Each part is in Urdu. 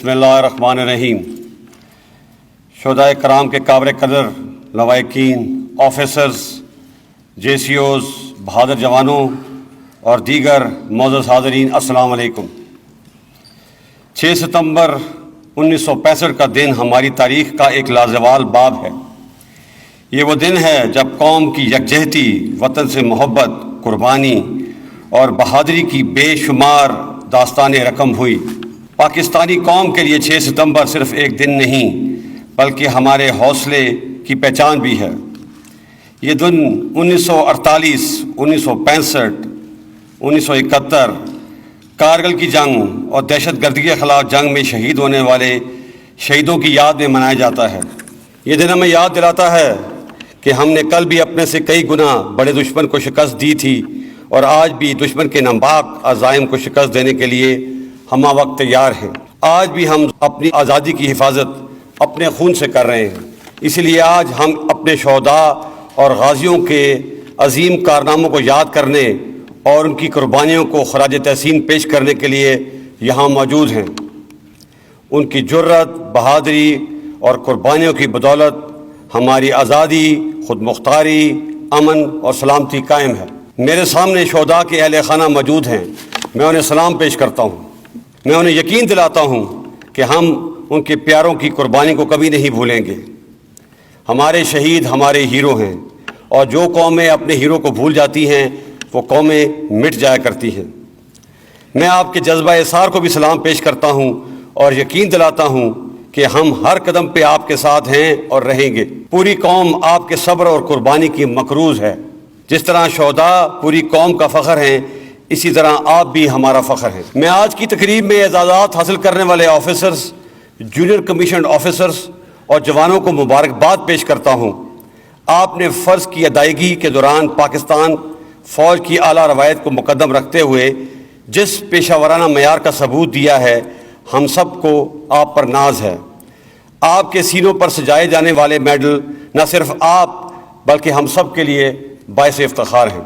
بسم اللہ الرحمن الرحیم. شہدائے کرام کے قابل قدر لواحقین، آفیسرز، جے سی اوز، بہادر جوانوں اور دیگر معزز حاضرین، السلام علیکم. 6 ستمبر 1965 کا دن ہماری تاریخ کا ایک لازوال باب ہے. یہ وہ دن ہے جب قوم کی یکجہتی، وطن سے محبت، قربانی اور بہادری کی بے شمار داستانیں رقم ہوئی. پاکستانی قوم کے لیے 6 ستمبر صرف ایک دن نہیں بلکہ ہمارے حوصلے کی پہچان بھی ہے. یہ دن 1948، 1965، 1971 کارگل کی جنگ اور دہشت گردی کے خلاف جنگ میں شہید ہونے والے شہیدوں کی یاد میں منایا جاتا ہے. یہ دن ہمیں یاد دلاتا ہے کہ ہم نے کل بھی اپنے سے کئی گنا بڑے دشمن کو شکست دی تھی اور آج بھی دشمن کے ناپاک عزائم کو شکست دینے کے لیے ہمہ وقت تیار ہیں. آج بھی ہم اپنی آزادی کی حفاظت اپنے خون سے کر رہے ہیں. اسی لیے آج ہم اپنے شہداء اور غازیوں کے عظیم کارناموں کو یاد کرنے اور ان کی قربانیوں کو خراج تحسین پیش کرنے کے لیے یہاں موجود ہیں. ان کی جرأت، بہادری اور قربانیوں کی بدولت ہماری آزادی، خود مختاری، امن اور سلامتی قائم ہے. میرے سامنے شہداء کے اہل خانہ موجود ہیں. میں انہیں سلام پیش کرتا ہوں. میں انہیں یقین دلاتا ہوں کہ ہم ان کے پیاروں کی قربانی کو کبھی نہیں بھولیں گے. ہمارے شہید ہمارے ہیرو ہیں، اور جو قومیں اپنے ہیرو کو بھول جاتی ہیں وہ قومیں مٹ جایا کرتی ہیں. میں آپ کے جذبہ اثار کو بھی سلام پیش کرتا ہوں اور یقین دلاتا ہوں کہ ہم ہر قدم پہ آپ کے ساتھ ہیں اور رہیں گے. پوری قوم آپ کے صبر اور قربانی کی مقروض ہے. جس طرح شہداء پوری قوم کا فخر ہیں، اسی طرح آپ بھی ہمارا فخر ہیں. میں آج کی تقریب میں اعزازات حاصل کرنے والے آفیسرز، جونیئر کمیشنڈ آفیسرز اور جوانوں کو مبارکباد پیش کرتا ہوں. آپ نے فرض کی ادائیگی کے دوران پاکستان فوج کی اعلیٰ روایت کو مقدم رکھتے ہوئے جس پیشہ ورانہ معیار کا ثبوت دیا ہے، ہم سب کو آپ پر ناز ہے. آپ کے سینوں پر سجائے جانے والے میڈل نہ صرف آپ بلکہ ہم سب کے لیے باعث افتخار ہیں.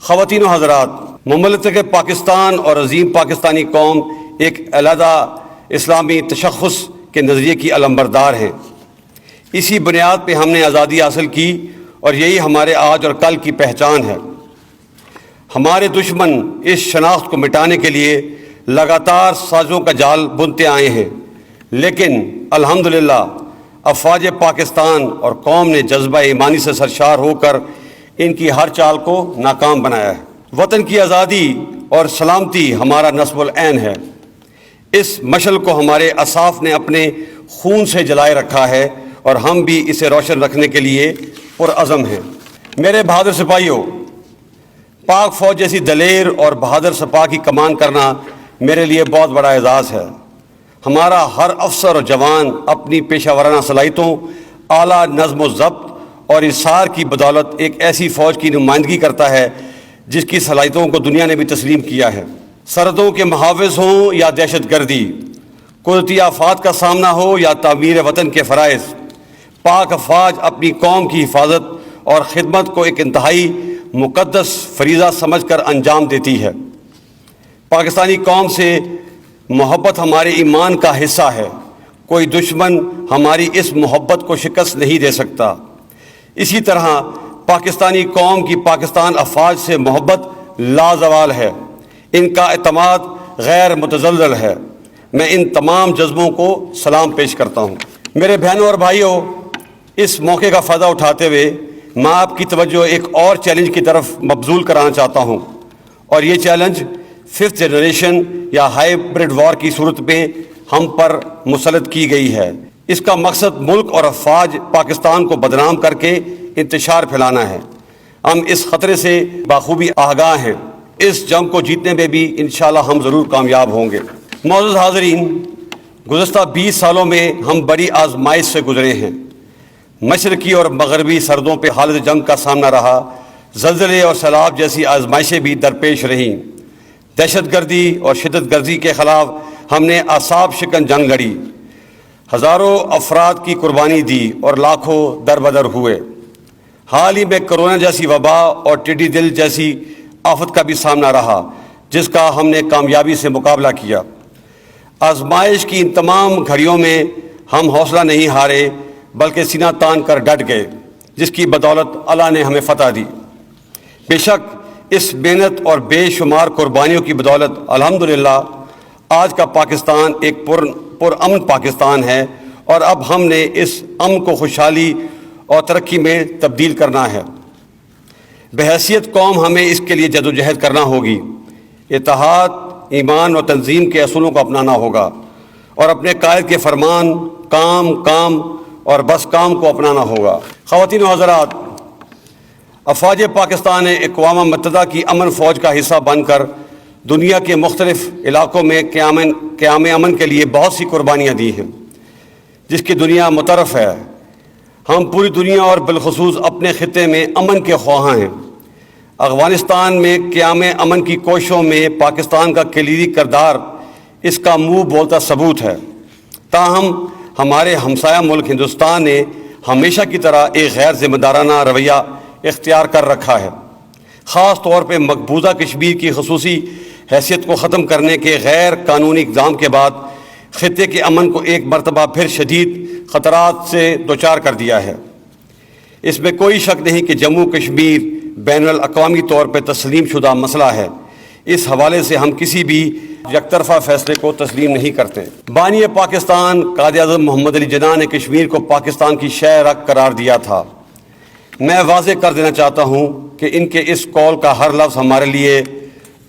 خواتین و حضرات، مملکت پاکستان اور عظیم پاکستانی قوم ایک علیحدہ اسلامی تشخص کے نظریے کی علمبردار ہیں. اسی بنیاد پہ ہم نے آزادی حاصل کی اور یہی ہمارے آج اور کل کی پہچان ہے. ہمارے دشمن اس شناخت کو مٹانے کے لیے لگاتار سازوں کا جال بنتے آئے ہیں، لیکن الحمدللہ افواج پاکستان اور قوم نے جذبہ ایمانی سے سرشار ہو کر ان کی ہر چال کو ناکام بنایا ہے. وطن کی آزادی اور سلامتی ہمارا نصب العین ہے. اس مشعل کو ہمارے اساف نے اپنے خون سے جلائے رکھا ہے اور ہم بھی اسے روشن رکھنے کے لیے پرعزم ہیں. میرے بہادر سپاہیوں، پاک فوج جیسی دلیر اور بہادر سپاہ کی کمان کرنا میرے لیے بہت بڑا اعزاز ہے. ہمارا ہر افسر اور جوان اپنی پیشہ ورانہ صلاحیتوں، اعلیٰ نظم و ضبط اور اصرار کی بدولت ایک ایسی فوج کی نمائندگی کرتا ہے جس کی صلاحیتوں کو دنیا نے بھی تسلیم کیا ہے. سرحدوں کے محافظ ہوں یا دہشت گردی، قدرتی آفات کا سامنا ہو یا تعمیر وطن کے فرائض، پاک افواج اپنی قوم کی حفاظت اور خدمت کو ایک انتہائی مقدس فریضہ سمجھ کر انجام دیتی ہے. پاکستانی قوم سے محبت ہمارے ایمان کا حصہ ہے. کوئی دشمن ہماری اس محبت کو شکست نہیں دے سکتا. اسی طرح پاکستانی قوم کی پاکستان افواج سے محبت لازوال ہے. ان کا اعتماد غیر متزلزل ہے. میں ان تمام جذبوں کو سلام پیش کرتا ہوں. میرے بہنوں اور بھائیوں، اس موقع کا فائدہ اٹھاتے ہوئے میں آپ کی توجہ ایک اور چیلنج کی طرف مبذول کرانا چاہتا ہوں، اور یہ چیلنج 5th جنریشن یا ہائیبرڈ وار کی صورت میں ہم پر مسلط کی گئی ہے. اس کا مقصد ملک اور افواج پاکستان کو بدنام کر کے انتشار پھیلانا ہے. ہم اس خطرے سے بخوبی آگاہ ہیں. اس جنگ کو جیتنے میں بھی انشاءاللہ ہم ضرور کامیاب ہوں گے. معزز حاضرین، گزشتہ 20 سالوں میں ہم بڑی آزمائش سے گزرے ہیں. مشرقی اور مغربی سرحدوں پہ حالت جنگ کا سامنا رہا. زلزلے اور سیلاب جیسی آزمائشیں بھی درپیش رہیں. دہشت گردی اور شدت گردی کے خلاف ہم نے اعصاب شکن جنگ لڑی. ہزاروں افراد کی قربانی دی اور لاکھوں دربدر ہوئے. حال ہی میں کرونا جیسی وبا اور ٹڈی دل جیسی آفت کا بھی سامنا رہا، جس کا ہم نے کامیابی سے مقابلہ کیا. آزمائش کی ان تمام گھڑیوں میں ہم حوصلہ نہیں ہارے بلکہ سینہ تان کر ڈٹ گئے، جس کی بدولت اللہ نے ہمیں فتح دی۔ بے شک اس محنت اور بے شمار قربانیوں کی بدولت الحمدللہ آج کا پاکستان ایک پرامن پاکستان ہے، اور اب ہم نے اس امن کو خوشحالی اور ترقی میں تبدیل کرنا ہے۔ بحیثیت قوم ہمیں اس کے لیے جدوجہد کرنا ہوگی، اتحاد، ایمان اور تنظیم کے اصولوں کو اپنانا ہوگا، اور اپنے قائد کے فرمان کام اور بس کام کو اپنانا ہوگا۔ خواتین و حضرات، افواج پاکستان نے اقوام متحدہ کی امن فوج کا حصہ بن کر دنیا کے مختلف علاقوں میں قیام امن کے لیے بہت سی قربانیاں دی ہیں، جس کی دنیا متعارف ہے۔ ہم پوری دنیا اور بالخصوص اپنے خطے میں امن کے خواہاں ہیں۔ افغانستان میں قیام امن کی کوششوں میں پاکستان کا کلیدی کردار اس کا منہ بولتا ثبوت ہے۔ تاہم ہمارے ہمسایہ ملک ہندوستان نے ہمیشہ کی طرح ایک غیر ذمہ دارانہ رویہ اختیار کر رکھا ہے، خاص طور پہ مقبوضہ کشمیر کی خصوصی حیثیت کو ختم کرنے کے غیر قانونی اقدام کے بعد خطے کے امن کو ایک مرتبہ پھر شدید خطرات سے دوچار کر دیا ہے۔ اس میں کوئی شک نہیں کہ جموں کشمیر بین الاقوامی طور پہ تسلیم شدہ مسئلہ ہے۔ اس حوالے سے ہم کسی بھی یک طرفہ فیصلے کو تسلیم نہیں کرتے۔ بانی پاکستان قائد اعظم محمد علی جناح نے کشمیر کو پاکستان کی شہ رگ قرار دیا تھا۔ میں واضح کر دینا چاہتا ہوں کہ ان کے اس قول کا ہر لفظ ہمارے لیے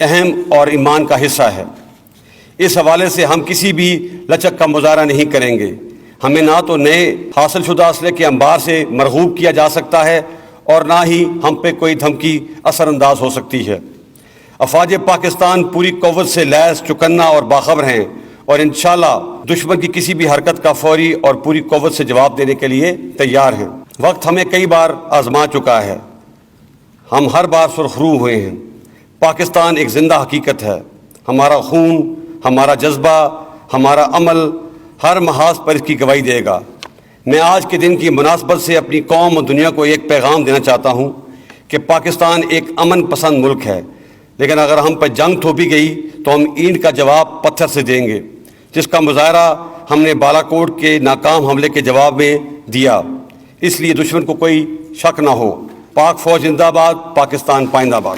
اہم اور ایمان کا حصہ ہے۔ اس حوالے سے ہم کسی بھی لچک کا مظاہرہ نہیں کریں گے۔ ہمیں نہ تو نئے حاصل شدہ اسلحے کے انبار سے مرغوب کیا جا سکتا ہے، اور نہ ہی ہم پہ کوئی دھمکی اثر انداز ہو سکتی ہے۔ افواج پاکستان پوری قوت سے لیس، چوکنا اور باخبر ہیں، اور انشاءاللہ دشمن کی کسی بھی حرکت کا فوری اور پوری قوت سے جواب دینے کے لیے تیار ہیں۔ وقت ہمیں کئی بار آزما چکا ہے، ہم ہر بار سرخرو ہوئے ہیں۔ پاکستان ایک زندہ حقیقت ہے۔ ہمارا خون، ہمارا جذبہ، ہمارا عمل ہر محاذ پر اس کی گواہی دے گا۔ میں آج کے دن کی مناسبت سے اپنی قوم اور دنیا کو ایک پیغام دینا چاہتا ہوں کہ پاکستان ایک امن پسند ملک ہے، لیکن اگر ہم پر جنگ تھوپی گئی تو ہم اینٹ کا جواب پتھر سے دیں گے، جس کا مظاہرہ ہم نے بالا کوٹ کے ناکام حملے کے جواب میں دیا۔ اس لیے دشمن کو کوئی شک نہ ہو۔ پاک فوج زندہ باد، پاکستان پائندہ باد۔